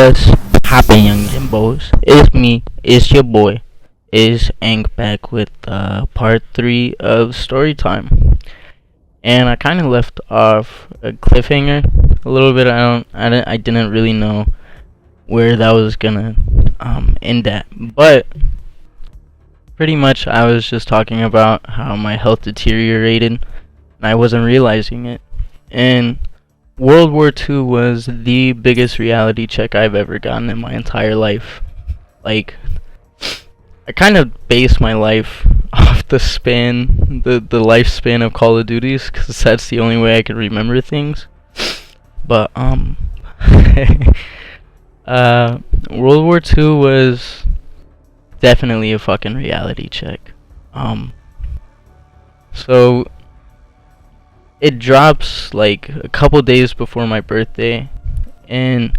What's poppin', young Jimbos? It's me, it's your boy, is Ank back with part 3 of story time. And I kind of left off a cliffhanger a little bit. I didn't really know where that was gonna end at, but pretty much I was just talking about how my health deteriorated and I wasn't realizing it. And World War II was the biggest reality check I've ever gotten in my entire life. Like, I kind of base my life off the lifespan of Call of Duties, because that's the only way I can remember things. But, World War II was definitely a fucking reality check. So it drops like a couple days before my birthday, and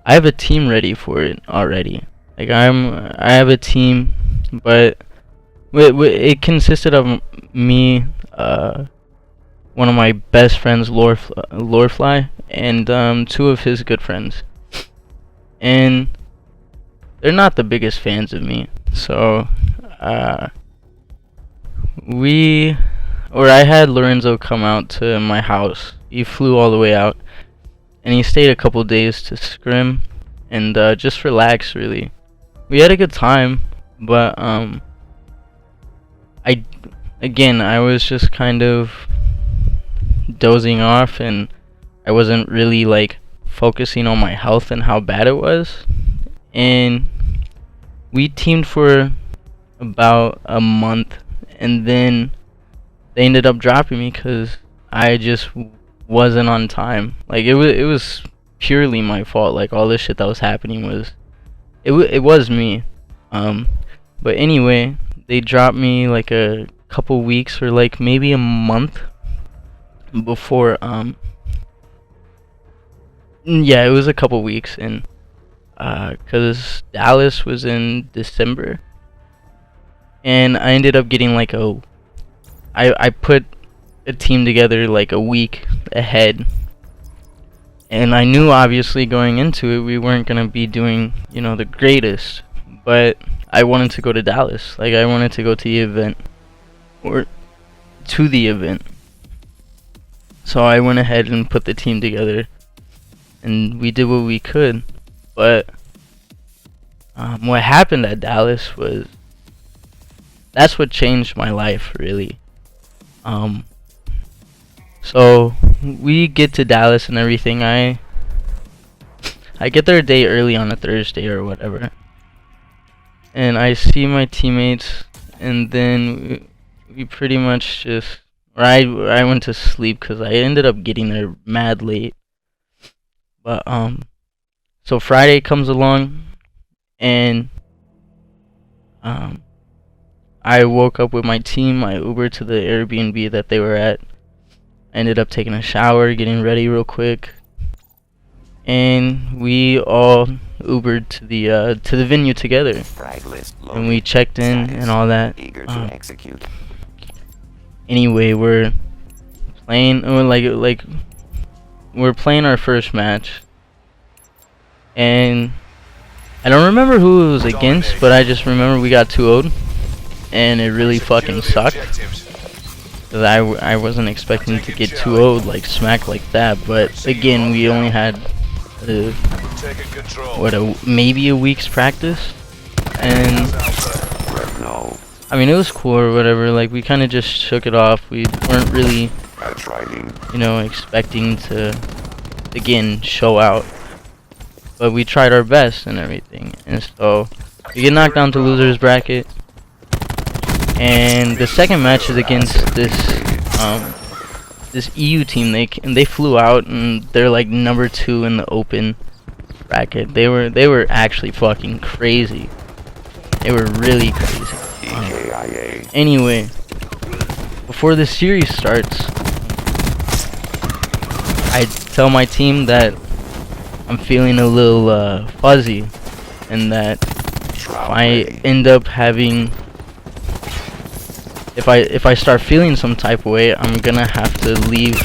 I have a team ready for it already. Like I have a team, but it consisted of me, one of my best friends, Lorefly, and two of his good friends, and they're not the biggest fans of me. So I had Lorenzo come out to my house. He flew all the way out, and he stayed a couple days to scrim and just relax. Really, we had a good time, but I was just kind of dozing off, and I wasn't really like focusing on my health and how bad it was. And we teamed for about a month, and then they ended up dropping me because I just wasn't on time. Like it was purely my fault. Like all this shit that was happening was it was me. But anyway, they dropped me like a couple weeks or like maybe a month before. Yeah, it was a couple weeks, and because Dallas was in December, and I ended up getting like I put a team together like a week ahead, and I knew obviously going into it we weren't gonna be doing, the greatest, but I wanted to go to Dallas. Like I wanted to go to the event, so I went ahead and put the team together, and we did what we could. But what happened at Dallas that's what changed my life, really. So we get to Dallas and everything. I get there a day early on a Thursday or whatever, and I see my teammates, and then we pretty much just, I went to sleep because I ended up getting there mad late. But so Friday comes along, and I woke up with my team. I Ubered to the Airbnb that they were at. I ended up taking a shower, getting ready real quick, and we all Ubered to the venue together. And we checked in and all that. Anyway, we're playing. We're playing our first match, and I don't remember who it was against, but I just remember we got 2-0'd. And it really fucking sucked, because I wasn't expecting to get 2-0'd, like smacked like that. But again, we only had maybe a week's practice, and I mean it was cool or whatever. Like we kind of just shook it off. We weren't really expecting to again show out, but we tried our best and everything. And so we get knocked down to losers bracket. And the second match is against this EU team. They flew out, and they're like number 2 in the open bracket. They were actually fucking crazy. They were really crazy. Anyway, before the series starts, I tell my team that I'm feeling a little fuzzy, and that if I end up having if I start feeling some type of way, I'm gonna have to leave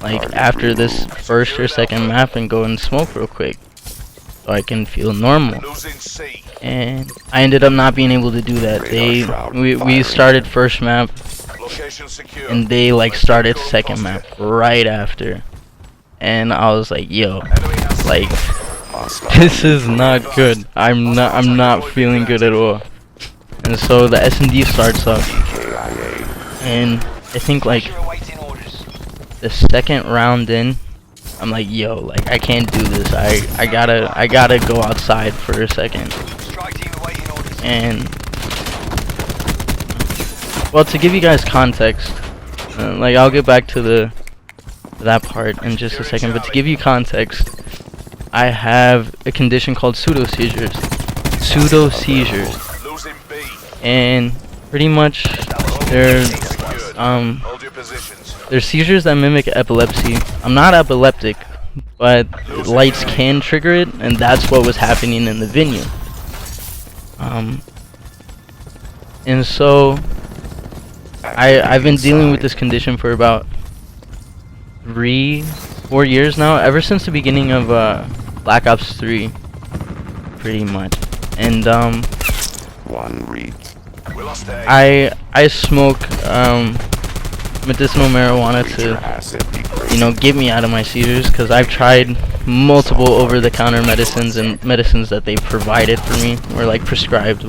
like after this first or second map and go and smoke real quick. so I can feel normal. Losing C. And I ended up not being able to do that. We started first map, Location secure. and they like started second map right after. And I was like, yo, like, this is not good. I'm not feeling good at all. And so the S&D starts up, and I think like the second round in, I'm like, yo, like I can't do this. I gotta go outside for a second. And well, to give you guys context, like I'll get back to that part in just a second. But to give you context, I have a condition called pseudo seizures, Losing B. and pretty much they're seizures that mimic epilepsy. I'm not epileptic, but lights can trigger it, and that's what was happening in the venue. And so I've been dealing with this condition for about 3-4 years now, ever since the beginning of Black Ops 3, pretty much. And I smoke medicinal marijuana to, you know, get me out of my seizures, because I've tried multiple over-the-counter medicines and medicines that they provided for me, or like prescribed,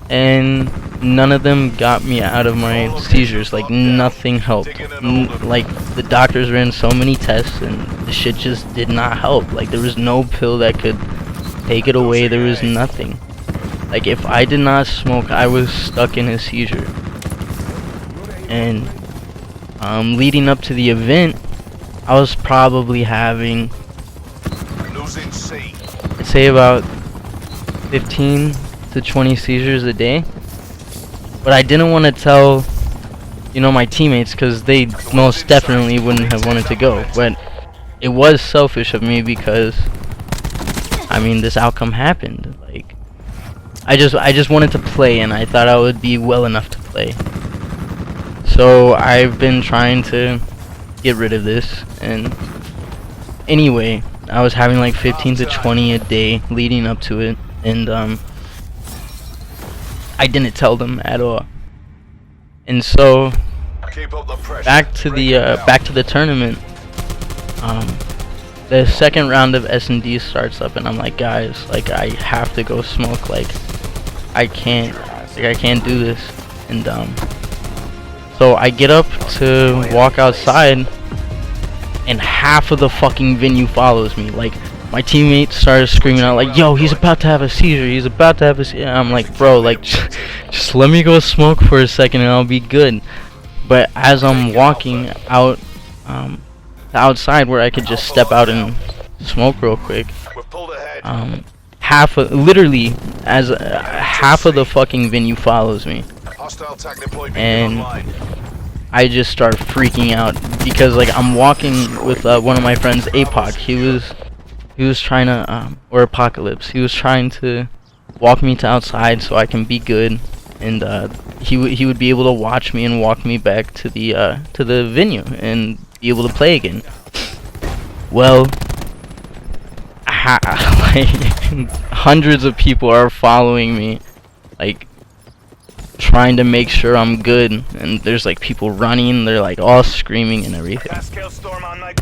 and none of them got me out of my seizures. Like nothing helped. Like the doctors ran so many tests and the shit just did not help. Like there was no pill that could take it away. There was nothing. Like if I did not smoke, I was stuck in a seizure. And leading up to the event, I was probably having, I'd say about 15 to 20 seizures a day. But I didn't want to tell, you know, my teammates, because they most definitely wouldn't have wanted to go. But it was selfish of me, because I mean, this outcome happened. Like I just wanted to play, and I thought I would be well enough to play. So I've been trying to get rid of this, and anyway, I was having like 15 to 20 a day leading up to it, and I didn't tell them at all. And so back to the tournament, the second round of S&D starts up, and I'm like, guys, like I have to go smoke. Like I can't do this. And so I get up to walk outside, and half of the fucking venue follows me. Like my teammates started screaming out like, yo, he's about to have a seizure, he's about to have a seizure. I'm like, bro, like just let me go smoke for a second and I'll be good. But as I'm walking out outside where I could just step out and smoke real quick, half of the fucking venue follows me, and I just start freaking out, because like I'm walking with one of my friends, APOC. He was trying to or Apocalypse. He was trying to walk me to outside so I can be good, and he would be able to watch me and walk me back to the venue and be able to play again. Well, like hundreds of people are following me, like trying to make sure I'm good, and there's like people running, they're like all screaming and everything.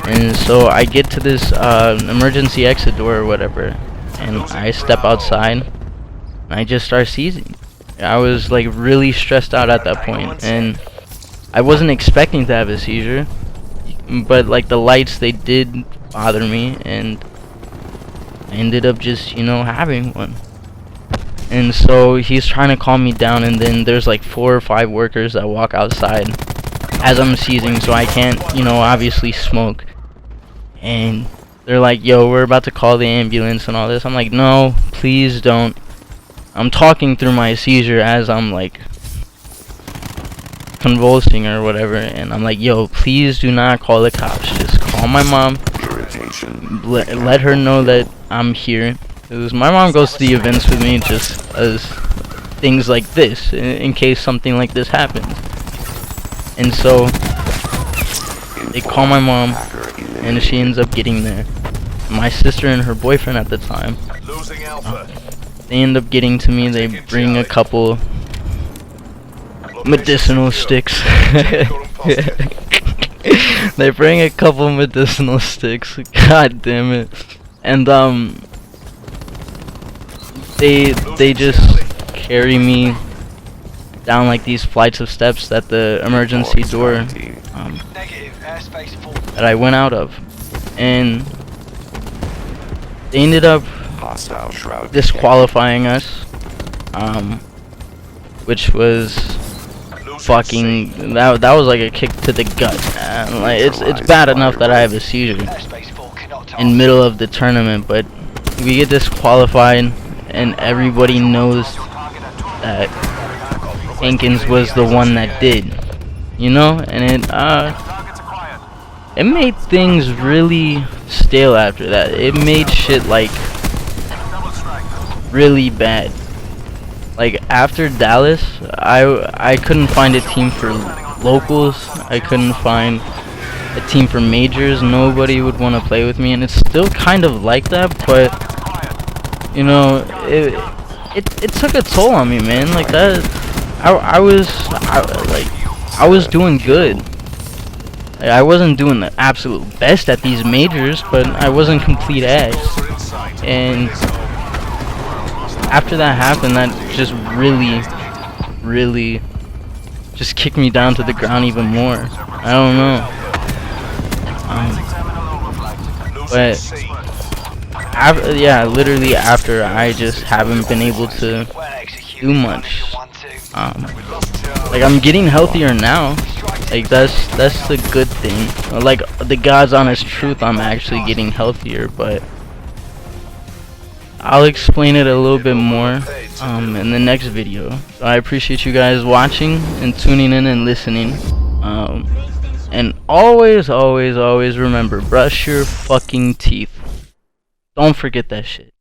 And so I get to this emergency exit door or whatever, and I step outside and I just start seizing. I was like really stressed out at that point, and I wasn't expecting to have a seizure, but like the lights, they did bother me, and I ended up just, you know, having one. And so he's trying to calm me down, and then there's like 4 or 5 workers that walk outside as I'm seizing, so I can't, you know, obviously smoke. And they're like, yo, we're about to call the ambulance and all this. I'm like, no, please don't. I'm talking through my seizure as I'm like convulsing or whatever, and I'm like, yo, please do not call the cops. Just call my mom. Let her know that I'm here. Because my mom goes to the events with me just as things like this, in case something like this happens. And so they call my mom, and she ends up getting there. my sister and her boyfriend at the time. Losing Alpha. They end up getting to me. They bring a couple medicinal sticks. They bring a couple medicinal sticks. God damn it. And they just carry me down like these flights of steps at the emergency door that I went out of, and they ended up disqualifying us, which was fucking that was like a kick to the gut. Like it's bad enough that I have a seizure in middle of the tournament, but we get disqualified, and everybody knows that Hankiins was the one that did, you know, and it made things really stale after that. It made shit like really bad. Like after Dallas, I couldn't find a team for locals. I couldn't find a team for majors. Nobody would want to play with me, and it's still kind of like that, but you know, it took a toll on me, man. Like that, I was doing good. Like, I wasn't doing the absolute best at these majors, but I wasn't complete ass. And after that happened, that just really just kicked me down to the ground even more. I don't know. But yeah, literally after, I just haven't been able to do much. Like I'm getting healthier now. Like that's the good thing. Like the God's honest truth, I'm actually getting healthier, but I'll explain it a little bit more in the next video. So I appreciate you guys watching and tuning in and listening. And always remember, brush your fucking teeth. Don't forget that shit.